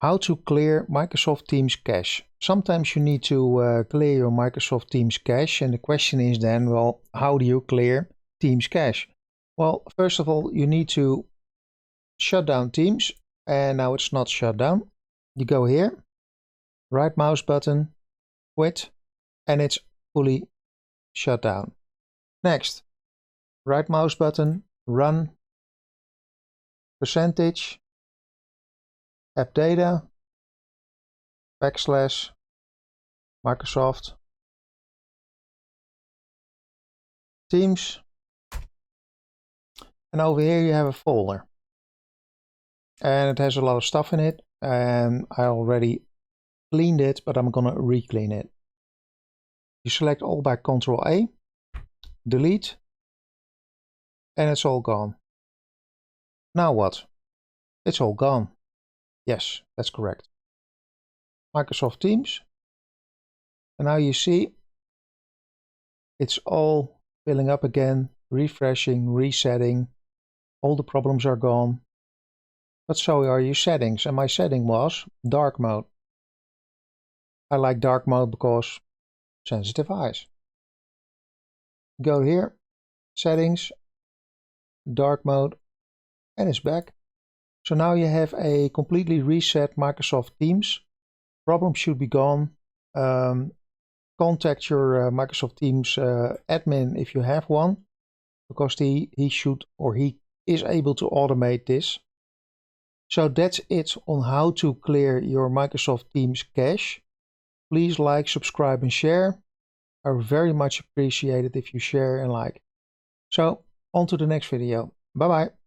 how to clear Microsoft Teams cache. Sometimes you need to clear your Microsoft Teams cache, and the question is then, well, how do you clear Teams cache? Well, first of all, you need to shut down Teams, and now it's not shut down. You go here, right mouse button, quit, and it's fully shut down. Next, right mouse button, run, percentage, app data, backslash, Microsoft Teams, and over here you have a folder, and it has a lot of stuff in it, and I already cleaned it, but I'm gonna re-clean it. You select all by Ctrl A, delete, and it's all gone. Now what? It's all gone. Yes, that's correct. Microsoft Teams, and now you see it's all filling up again, refreshing, resetting. All the problems are gone. But so are your settings, and my setting was dark mode. I like dark mode because sensitive eyes. Go here, settings, dark mode, and it's back. So now you have a completely reset Microsoft Teams. Problem should be gone. Contact your Microsoft Teams admin if you have one, because he should, or he is able to automate this. So that's it on how to clear your Microsoft Teams cache. Please like, subscribe, and share. I would very much appreciate it if you share and like. So on to the next video. Bye bye.